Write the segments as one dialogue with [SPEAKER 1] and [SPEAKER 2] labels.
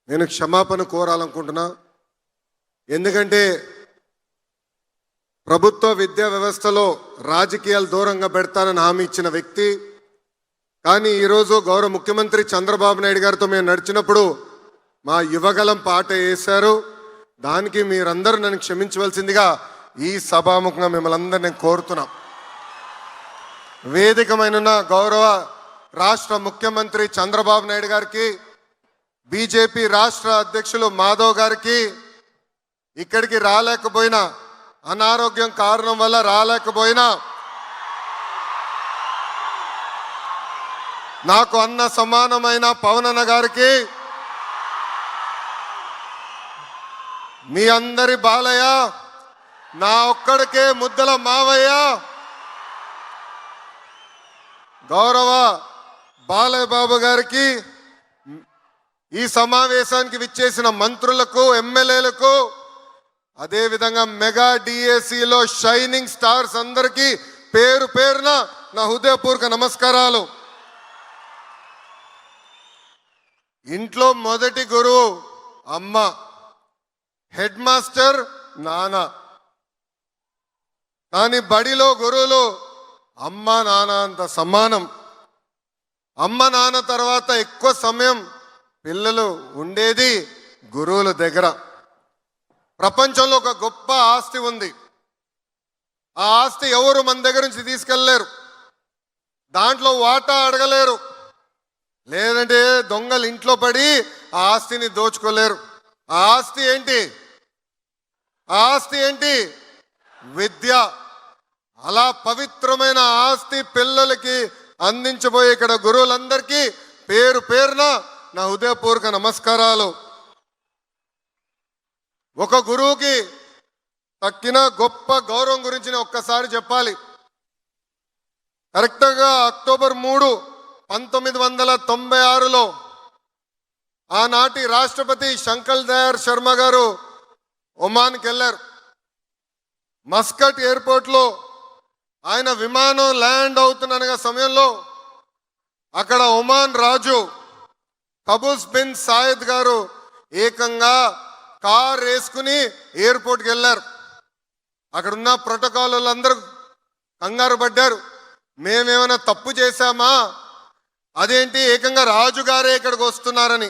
[SPEAKER 1] నేను క్షమాపణ కోరాలనుకుంటున్నా. ఎందుకంటే ప్రభుత్వ విద్యా వ్యవస్థలో రాజకీయాలు దూరంగా పెడతానని హామీ ఇచ్చిన వ్యక్తి. కానీ ఈరోజు గౌరవ ముఖ్యమంత్రి చంద్రబాబు నాయుడు గారితో మేము నడిచినప్పుడు మా యువగలం పాట వేశారు. దానికి మీరందరూ నన్ను క్షమించవలసిందిగా ఈ సభాముఖంగా మిమ్మల్ని అందరూ నేను కోరుతున్నా. వేదికమైన గౌరవ రాష్ట్ర ముఖ్యమంత్రి చంద్రబాబు నాయుడు గారికి, బీజేపీ రాష్ట్ర అధ్యక్షులు మాధవ్ గారికి, ఇక్కడికి రాలేకపోయినా అనారోగ్యం కారణం వల్ల రాలేకపోయినా నాకు అన్న సమానమైన పవనన్న గారికి, మీ అందరి బాలయ్య, నా ఒక్కడికే ముద్దల మావయ్య, గౌరవ బాలయ్య బాబు గారికి, ఈ సమావేశానికి విచ్చేసిన మంత్రులకు, ఎమ్మెల్యేలకు, అదేవిధంగా మెగా డిఎస్సిలో షైనింగ్ స్టార్స్ అందరికీ పేరు పేరున నా హృదయపూర్వక నమస్కారాలు. ఇంట్లో మొదటి గురువు అమ్మ, హెడ్ మాస్టర్ నాన్న. కానీ బడిలో గురువులు అమ్మ నాన్న అంత సమానం. అమ్మ నాన్న తర్వాత ఎక్కువ సమయం పిల్లలు ఉండేది గురువుల దగ్గర. ప్రపంచంలో ఒక గొప్ప ఆస్తి ఉంది. ఆ ఆస్తి ఎవరు మన దగ్గర నుంచి తీసుకెళ్ళలేరు, దాంట్లో వాటా అడగలేరు, లేదంటే దొంగలు ఇంట్లో పడి ఆ ఆస్తిని దోచుకోలేరు. ఆ ఆస్తి ఏంటి? ఆ ఆస్తి ఏంటి? విద్య. అలా పవిత్రమైన ఆస్తి పిల్లలకి అందించబోయే ఇక్కడ గురువులందరికీ పేరు పేరున నా హృదయపూర్వక నమస్కారాలు. ఒక గురువుకి తక్కిన గొప్ప గౌరవం గురించి ఒక్కసారి చెప్పాలి. కరెక్ట్గా అక్టోబర్ 3, 1996లో ఆనాటి రాష్ట్రపతి శంకర్ దయాళ్ శర్మ గారు ఒమాన్కి వెళ్ళారు. మస్కట్ ఎయిర్పోర్ట్లో ఆయన విమానం ల్యాండ్ అవుతున్న సమయంలో అక్కడ ఒమాన్ రాజు కబూస్ బిన్ సాయద్ గారు ఏకంగా కార్ వేసుకుని ఎయిర్పోర్ట్కి వెళ్ళారు. అక్కడున్న ప్రోటోకాల్ వాళ్ళందరూ కంగారు పడ్డారు. మేమేమైనా తప్పు చేశామా, అదేంటి ఏకంగా రాజుగారే ఇక్కడికి వస్తున్నారని.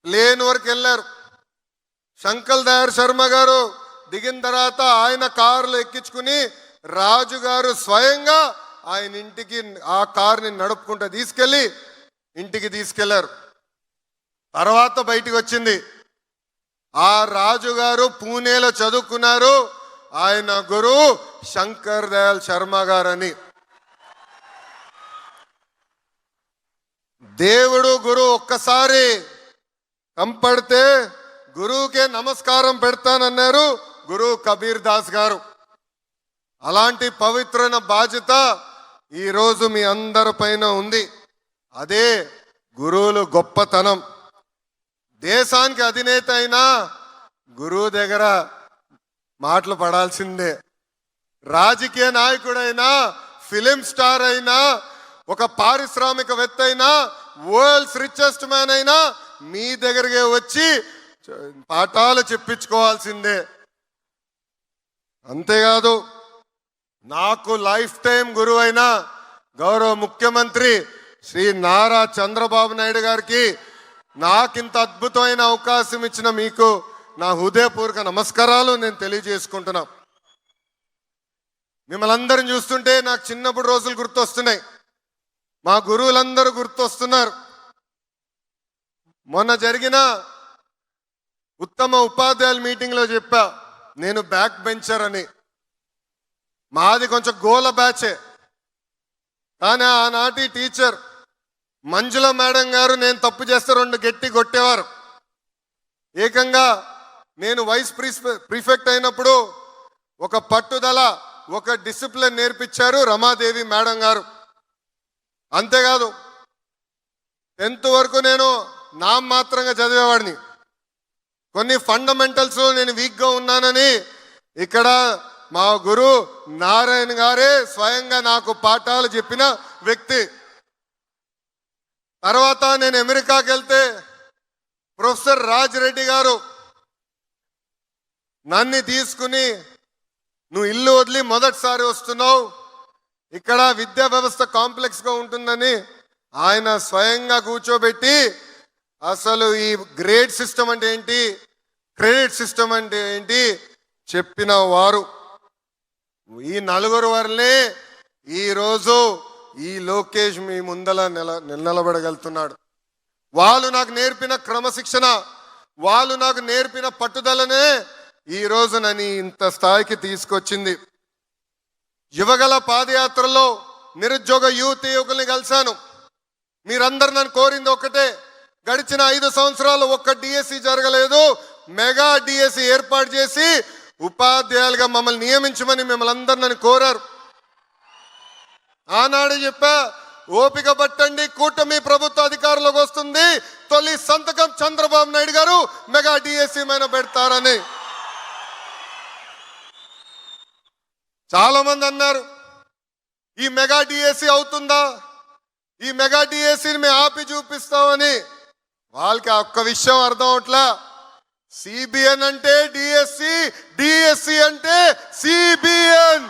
[SPEAKER 1] ప్లేన్ వరకు వెళ్ళారు. శంకర్ దయాళ్ శర్మ గారు దిగిన తర్వాత ఆయన కారులో ఎక్కించుకుని రాజుగారు స్వయంగా ఆయన ఇంటికి ఆ కార్ని నడుపుకుంటూ తీసుకెళ్ళి ఇంటికి తీసుకెళ్లారు. తర్వాత బయటికి వచ్చింది ఆ రాజుగారు పూణేలో చదువుకున్నారు, ఆయన గురువు శంకర్ దయాళ్ శర్మ గారని. దేవుడు గురువు ఒక్కసారి కంపడితే గురువుకే నమస్కారం పెడతానన్నారు గురువు కబీర్ దాస్ గారు. అలాంటి పవిత్రమైన బాధ్యత ఈరోజు మీ అందరి పైన ఉంది. అదే గురువులు గొప్పతనం. దేశానికి అధినేత అయినా గురువు దగ్గర మాటలు పడాల్సిందే. రాజకీయ నాయకుడైనా, ఫిలిం స్టార్ అయినా, ఒక పారిశ్రామికవేత్త అయినా, వరల్డ్స్ రిచెస్ట్ మ్యాన్ అయినా మీ దగ్గరకే వచ్చి పాఠాలు చెప్పించుకోవాల్సిందే. అంతేకాదు, నాకు లైఫ్ టైం గురువు అయిన గౌరవ ముఖ్యమంత్రి శ్రీ నారా చంద్రబాబు నాయుడు గారికి నాకింత అద్భుతమైన అవకాశం ఇచ్చిన మీకు నా హృదయపూర్వక నమస్కారాలు నేను తెలియజేసుకుంటున్నా. మిమ్మల్ని అందరిని చూస్తుంటే నాకు చిన్నప్పుడు రోజులు గుర్తొస్తున్నాయి. మా గురువులందరూ గుర్తొస్తున్నారు. మొన్న జరిగిన ఉత్తమ ఉపాధ్యాయుల మీటింగ్లో చెప్పా, నేను బ్యాక్ బెంచర్ అని. మాది కొంచెం గోల బ్యాచే. కానీ ఆనాటి టీచర్ మంజుల మేడం గారు నేను తప్పు చేస్తే 2 గట్టి కొట్టేవారు. ఏకంగా నేను వైస్ ప్రిఫెక్ట్ అయినప్పుడు ఒక పట్టుదల, ఒక డిసిప్లిన్ నేర్పించారు రమాదేవి మేడం గారు. అంతేకాదు 10th వరకు నేను నామమాత్రంగా చదివేవాడిని. కొన్ని ఫండమెంటల్స్లో నేను వీక్గా ఉన్నానని ఇక్కడ మా గురు నారాయణ గారే స్వయంగా నాకు పాఠాలు చెప్పిన వ్యక్తి. తర్వాత నేను అమెరికాకి వెళ్తే ప్రొఫెసర్ రాజిరెడ్డి గారు నన్ను తీసుకుని నువ్వు ఇల్లు వదిలి మొదటిసారి వస్తున్నావు, ఇక్కడ విద్యా వ్యవస్థ కాంప్లెక్స్గా ఉంటుందని ఆయన స్వయంగా కూర్చోబెట్టి అసలు ఈ గ్రేడ్ సిస్టమ్ అంటే ఏంటి, క్రెడిట్ సిస్టమ్ అంటే ఏంటి చెప్పిన వారు. ఈ నలుగురు వరలే ఈరోజు ఈ లోకేష్ మీ ముందల నిలబడగలుగుతున్నాడు. వాళ్ళు నాకు నేర్పిన క్రమశిక్షణ, వాళ్ళు నాకు నేర్పిన పట్టుదలనే ఈరోజు నన్ను ఇంత స్థాయికి తీసుకొచ్చింది. యువగల పాదయాత్రలో నిరుద్యోగ యువకుల్ని కలిశాను. మీరందరూ నన్ను కోరింది ఒకటే, గడిచిన 5 సంవత్సరాలు ఒక్క డిఎస్సి జరగలేదు, మెగా డిఎస్సి ఏర్పాటు చేసి ఉపాధ్యాయులుగా మమ్మల్ని నియమించమని మిమ్మల్ని అందరూ నన్ను కోరారు. ఆనాడు చెప్పా, ఓపిక పట్టండి, కూటమి ప్రభుత్వ అధికారంలోకి వస్తుంది, తొలి సంతకం చంద్రబాబు నాయుడు గారు మెగా డిఎస్సి మీద పెడతారని. చాలా మంది అన్నారు ఈ మెగా డిఎస్సి అవుతుందా, ఈ మెగా డిఎస్సిని మేము ఆపి చూపిస్తామని. వాళ్ళకి ఒక్క విషయం అర్థం అవట్లా. సిబిఎన్ అంటే డిఎస్సి, డిఎస్సి అంటే సిబిఎన్.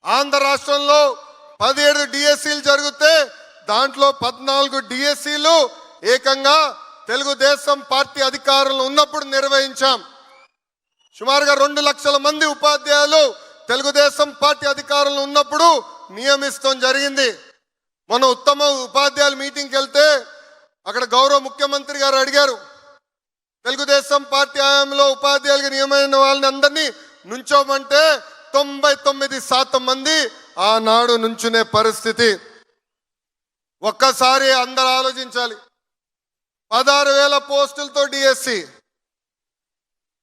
[SPEAKER 1] ఆంధ్ర రాష్ట్రంలో 17 డిఎస్సీలు జరిగితే దాంట్లో 14 డిఎస్సీలు ఏకంగా తెలుగుదేశం పార్టీ అధికారంలో ఉన్నప్పుడు నిర్వహించాం. సుమారుగా 2 లక్షల మంది ఉపాధ్యాయులు తెలుగుదేశం పార్టీ అధికారంలో ఉన్నప్పుడు నియమిస్తాం జరిగింది. మన ఉత్తమ ఉపాధ్యాయుల మీటింగ్కి వెళ్తే అక్కడ గౌరవ ముఖ్యమంత్రి గారు అడిగారు, తెలుగుదేశం పార్టీ హయాంలో ఉపాధ్యాయులుగా నియమైన వాళ్ళని అందరినీ నుంచోమంటే 99% మంది ఆనాడు నుంచునే పరిస్థితి. ఒక్కసారి అందరు ఆలోచించాలి. 16,000 పోస్టులతో డిఎస్సి,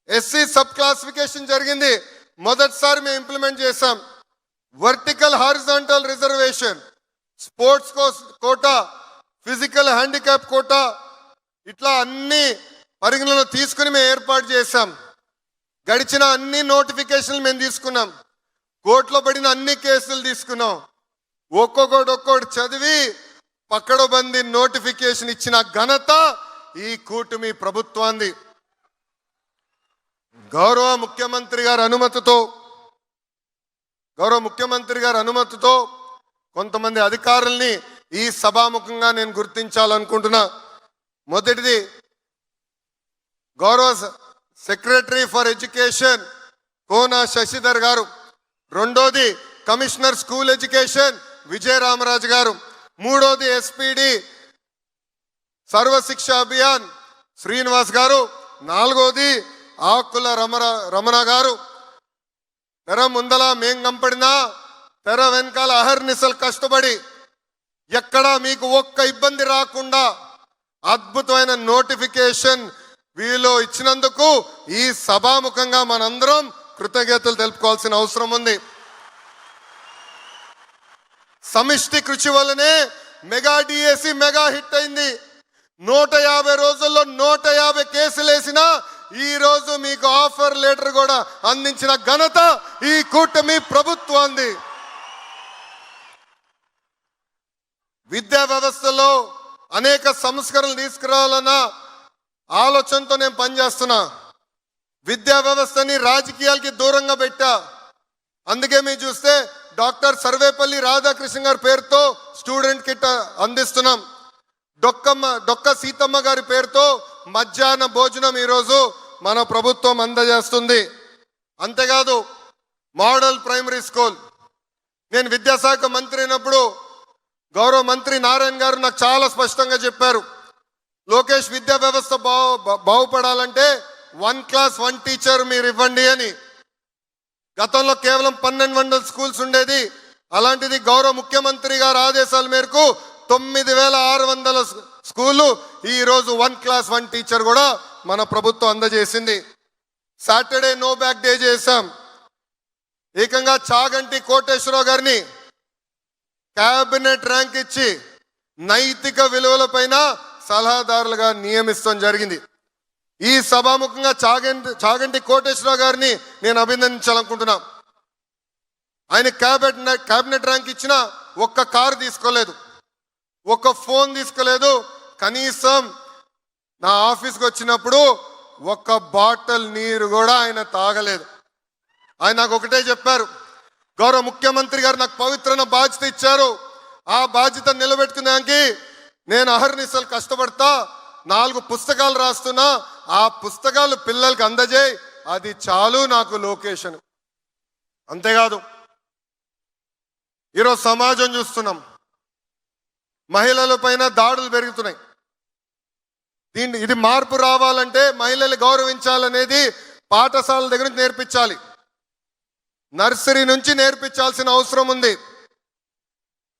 [SPEAKER 1] ఎస్సీ సబ్ క్లాసిఫికేషన్ జరిగింది, మొదటిసారి మేము ఇంప్లిమెంట్ చేశాం. Vertical horizontal reservation, sports quota, physical handicap quota, ఇట్లా అన్ని పరిగణలో తీసుకుని మేము ఏర్పాటు చేశాం. గడిచిన అన్ని నోటిఫికేషన్లు మేము తీసుకున్నాం, కోర్టులో పడిన అన్ని కేసులు తీసుకున్నాం. ఒక్కొక్కటి చదివి పక్కడబంది నోటిఫికేషన్ ఇచ్చిన ఘనత ఈ కూటమి ప్రభుత్వాన్ని. గౌరవ ముఖ్యమంత్రి గారి అనుమతితో కొంతమంది అధికారుల్ని ఈ సభాముఖంగా నేను గుర్తించాలనుకుంటున్నా. మొదటిది గౌరవ సెక్రటరీ ఫర్ ఎడ్యుకేషన్ కోన శశిధర్ గారు, రెండోది కమిషనర్ స్కూల్ ఎడ్యుకేషన్ విజయరామరాజు గారు, మూడోది ఎస్పీడి సర్వశిక్ష అభియాన్ శ్రీనివాస్ గారు, నాలుగోది ఆకుల రమణ గారు. తెర ముందల మేం కంపడినా తెర వెనకాల అహర్నిశలు కష్టపడి ఎక్కడా మీకు ఒక్క ఇబ్బంది రాకుండా అద్భుతమైన నోటిఫికేషన్ వీళ్ళు ఇచ్చినందుకు ఈ సభాముఖంగా మనందరం కృతజ్ఞతలు తెలుపుకోవాల్సిన అవసరం ఉంది. సమిష్టి కృషి వల్లనే మెగా డిఎస్సి మెగా హిట్ అయింది. 150 రోజుల్లో 150 కేసులు వేసినా ఈ రోజు మీకు ఆఫర్ లెటర్ కూడా అందించిన ఘనత ఈ కూటమి ప్రభుత్వాన్ని. విద్యా వ్యవస్థలో అనేక సంస్కరణలు తీసుకురావాలన్న ఆలోచనతో నేను పనిచేస్తున్నా. విద్యా వ్యవస్థని రాజకీయాలకి దూరంగా పెట్టా. అందుకే మీరు చూస్తే డాక్టర్ సర్వేపల్లి రాధాకృష్ణ గారి పేరుతో స్టూడెంట్ కిట్ అందిస్తున్నాం. డొక్క సీతమ్మ గారి పేరుతో మధ్యాహ్న భోజనం ఈరోజు మన ప్రభుత్వం అందజేస్తుంది. అంతేకాదు మోడల్ ప్రైమరీ స్కూల్, నేను విద్యాశాఖ మంత్రి అయినప్పుడు గౌరవ మంత్రి నారాయణ గారు నాకు చాలా స్పష్టంగా చెప్పారు, లోకేష్ విద్యా వ్యవస్థ బాగుపడాలంటే 1 క్లాస్ 1 టీచర్ మీరు ఇవ్వండి అని. గతంలో కేవలం 1200 స్కూల్స్ ఉండేది, అలాంటిది గౌరవ ముఖ్యమంత్రి గారి ఆదేశాల మేరకు 9600 స్కూళ్ళు ఈరోజు 1 క్లాస్ 1 టీచర్ కూడా మన ప్రభుత్వం అందజేసింది. సాటర్డే నో బ్యాక్ డే చేశాం. ఏకంగా చాగంటి కోటేశ్వరరావు గారిని క్యాబినెట్ ర్యాంక్ ఇచ్చి నైతిక విలువలపైన సలహాదారులుగా నియమిస్తాం జరిగింది. ఈ సభాముఖంగా చాగంటి కోటేశ్వరరావు గారిని నేను అభినందించాలనుకుంటున్నా. ఆయన క్యాబినెట్ ర్యాంక్ ఇచ్చిన ఒక్క కారు తీసుకోలేదు, ఒక్క ఫోన్ తీసుకోలేదు, కనీసం నా ఆఫీస్కి వచ్చినప్పుడు ఒక్క బాటిల్ నీరు కూడా ఆయన తాగలేదు. ఆయన నాకు ఒకటే చెప్పారు, గౌరవ ముఖ్యమంత్రి గారు నాకు పవిత్రమైన బాధ్యత ఇచ్చారు, ఆ బాధ్యత నిలబెట్టుకునేకి నేను అహర్నిశలు కష్టపడతా, 4 పుస్తకాలు రాస్తున్నా, ఆ పుస్తకాలు పిల్లలకి అందజేయి, అది చాలు నాకు లొకేషన్. అంతేకాదు ఈరోజు సమాజం చూస్తున్నాం, మహిళల పైన దాడులు పెరుగుతున్నాయి. ఇది మార్పు రావాలంటే మహిళలు గౌరవించాలనేది పాఠశాల దగ్గర నుంచి నేర్పించాలి, నర్సరీ నుంచి నేర్పించాల్సిన అవసరం ఉంది.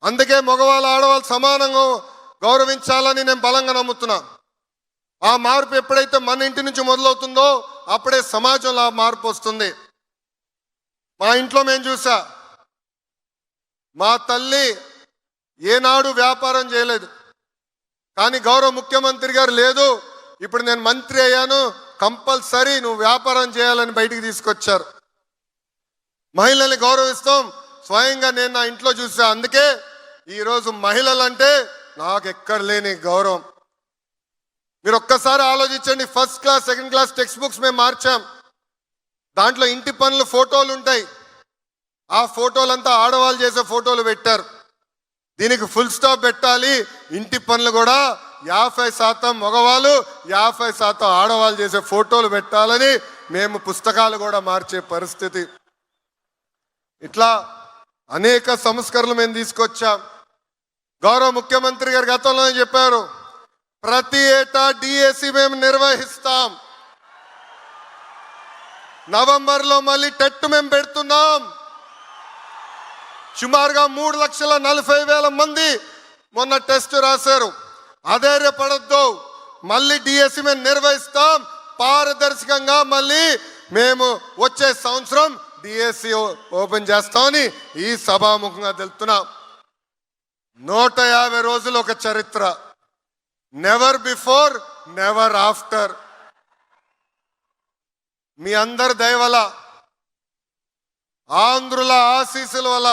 [SPEAKER 1] అందుకే మగవాళ్ళు ఆడవాళ్ళు సమానంగా గౌరవించాలని నేను బలంగా నమ్ముతున్నా. ఆ మార్పు ఎప్పుడైతే మన ఇంటి నుంచి మొదలవుతుందో అప్పుడే సమాజంలో ఆ మార్పు వస్తుంది. మా ఇంట్లో మేము చూసా, మా తల్లి ఏనాడు వ్యాపారం చేయలేదు, కానీ గౌరవ ముఖ్యమంత్రి గారు లేదు, ఇప్పుడు నేను మంత్రి అయ్యాను, కంపల్సరీ నువ్వు వ్యాపారం చేయాలని బయటికి తీసుకొచ్చారు. మహిళల్ని గౌరవిస్తాం, స్వయంగా నేను నా ఇంట్లో చూసా. అందుకే ఈరోజు మహిళలంటే నాకు ఎక్కడ లేని గౌరవం. మీరు ఒక్కసారి ఆలోచించండి, first class second class text books మేము మార్చాం, దాంట్లో ఇంటి పనులు ఫోటోలు ఉంటాయి, ఆ ఫోటోలంతా ఆడవాళ్ళు చేసే ఫోటోలు పెట్టారు. దీనికి ఫుల్ స్టాప్ పెట్టాలి, ఇంటి పనులు కూడా 50% మగవాళ్ళు 50% ఆడవాళ్ళు చేసే ఫోటోలు పెట్టాలని మేము పుస్తకాలు కూడా మార్చే పరిస్థితి. ఇట్లా అనేక సంస్కరణలు మేము తీసుకొచ్చాం. గౌరవ ముఖ్యమంత్రి గారు గతంలోనే చెప్పారు, ప్రతి ఏటా డిఎస్సి మేము నిర్వహిస్తాం, నవంబర్లో మళ్ళీ టెట్ మేము పెడుతున్నాం. సుమారుగా 3,40,000 మంది మొన్న టెస్ట్ రాశారు. అధైర్యపడద్దు, మళ్ళీ డిఎస్సి మేము నిర్వహిస్తాం, పారదర్శకంగా మళ్ళీ మేము వచ్చే సంవత్సరం డిఎస్సి ఓపెన్ చేస్తామని ఈ సభాముఖంగా తెలుపుతున్నాం. 150 రోజులు ఒక చరిత్ర, నెవర్ బిఫోర్ నెవర్ ఆఫ్టర్. మీ అందరి దయ వల్ల, ఆంధ్రుల ఆశీస్సుల వల్ల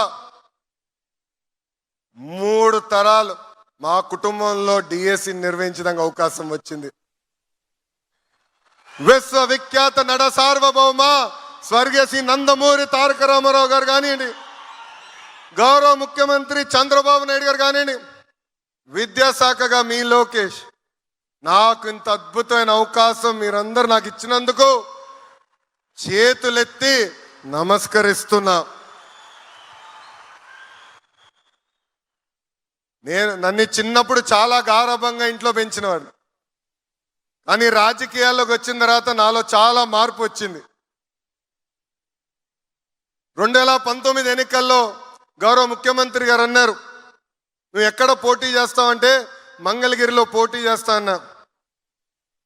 [SPEAKER 1] 3 తరాలు మా కుటుంబంలో డిఎస్సి నిర్వహించడానికి అవకాశం వచ్చింది. విశ్వవిఖ్యాత నట సార్వభౌమ స్వర్గీయ శ్రీ నందమూరి తారక రామారావు గారు కానివ్వండి, గౌరవ ముఖ్యమంత్రి చంద్రబాబు నాయుడు గారు కానివ్వండి, విద్యాశాఖగా మీ లోకేష్, నాకు ఇంత అద్భుతమైన అవకాశం మీరందరూ నాకు ఇచ్చినందుకు చేతులెత్తి నమస్కరిస్తున్నా. నన్ను చిన్నప్పుడు చాలా గారాభంగా ఇంట్లో పెంచినవాడు, కానీ రాజకీయాల్లోకి వచ్చిన తర్వాత నాలో చాలా మార్పు వచ్చింది. 2019 ఎన్నికల్లో గౌరవ ముఖ్యమంత్రి గారు అన్నారు, నువ్వు ఎక్కడ పోటీ చేస్తావంటే మంగళగిరిలో పోటీ చేస్తా అన్నా.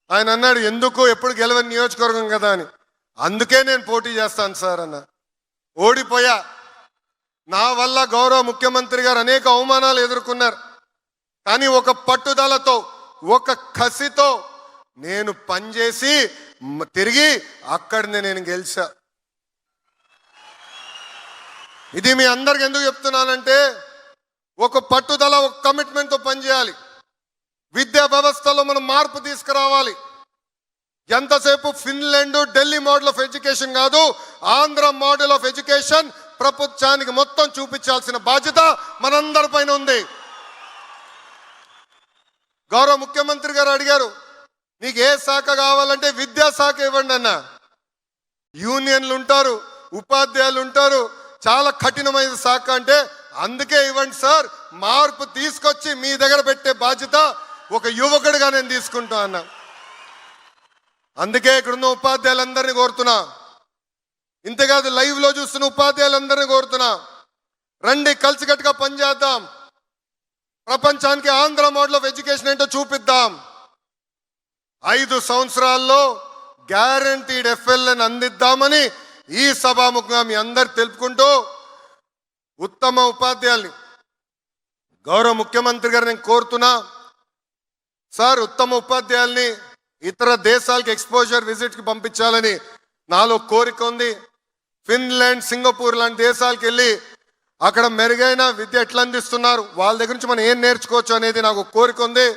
[SPEAKER 1] ఆయన అన్నాడు, ఎందుకు, ఎప్పుడు గెలవని నియోజకవర్గం కదా అని. అందుకే నేను పోటీ చేస్తాను సార్ అన్న. ఓడిపోయా. నా వల్ల గౌరవ ముఖ్యమంత్రి గారు అనేక అవమానాలు ఎదుర్కొన్నారు, కానీ ఒక పట్టుదలతో ఒక కసితో నేను పనిచేసి తిరిగి అక్కడనే నేను గెలిచా. ఇది మీ అందరికి ఎందుకు చెప్తున్నానంటే, ఒక పట్టుదల, ఒక కమిట్మెంట్తో పనిచేయాలి. విద్యా వ్యవస్థలో మనం మార్పు తీసుకురావాలి. ఎంతసేపు Finland, Delhi model of education కాదు, ఆంధ్ర మోడల్ ఆఫ్ ఎడ్యుకేషన్ ప్రపంచానికి మొత్తం చూపించాల్సిన బాధ్యత మనందరిపైన ఉంది. గౌరవ ముఖ్యమంత్రి గారు అడిగారు, నీకు ఏ శాఖ కావాలంటే విద్యాశాఖ ఇవ్వండి అన్న. యూనియన్లు ఉంటారు, ఉపాధ్యాయులు ఉంటారు, చాలా కఠినమైన శాఖ అంటే అందుకే ఇవ్వండి సార్, మార్పు తీసుకొచ్చి మీ దగ్గర పెట్టే బాధ్యత ఒక యువకుడిగా నేను తీసుకుంటా అన్న. అందుకే ఇక్కడున్న ఉపాధ్యాయులందరినీ కోరుతున్నా, ఇంతేకాదు లైవ్లో చూస్తున్న ఉపాధ్యాయులందరినీ కోరుతున్నా, రండి కలిసికట్టుగా పనిచేద్దాం, ప్రపంచానికి ఆంధ్ర మోడల్ ఆఫ్ ఎడ్యుకేషన్ ఏంటో చూపిద్దాం. 5 సంవత్సరాల్లో గ్యారంటీడ్ ఎఫ్ఎల్ఎన్ అందిద్దామని ఈ సభాముఖంగా మీ అందరు తెలుపుకుంటూ, ఉత్తమ ఉపాధ్యాయుల్ని గౌరవ ముఖ్యమంత్రి గారు నేను కోరుతున్నా, సార్ ఉత్తమ ఉపాధ్యాయుల్ని ఇతర దేశాలకు ఎక్స్పోజర్ విజిట్కి పంపించాలని నాలో కోరిక ఉంది. ఫిన్లాండ్, సింగపూర్ లాంటి దేశాలకు వెళ్ళి అక్కడ మెరుగైన విద్య ఎట్లా అందిస్తున్నారు, వాళ్ళ దగ్గర నుంచి మనం ఏం నేర్చుకోవచ్చు అనేది నాకు కోరిక ఉంది.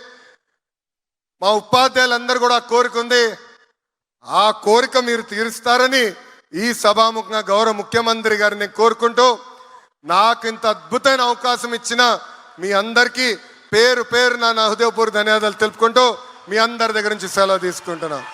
[SPEAKER 1] మా ఉపాధ్యాయులందరూ కూడా ఆ కోరిక ఉంది. ఆ కోరిక మీరు తీరుస్తారని ఈ సభాముఖంగా గౌరవ ముఖ్యమంత్రి గారిని కోరుకుంటూ, నాకు ఇంత అద్భుతమైన అవకాశం ఇచ్చిన మీ అందరికీ పేరు పేరు నా హృదయపూర్వక ధన్యవాదాలు తెలుపుకుంటూ మీ అందరి దగ్గర నుంచి సెలవు తీసుకుంటున్నాను.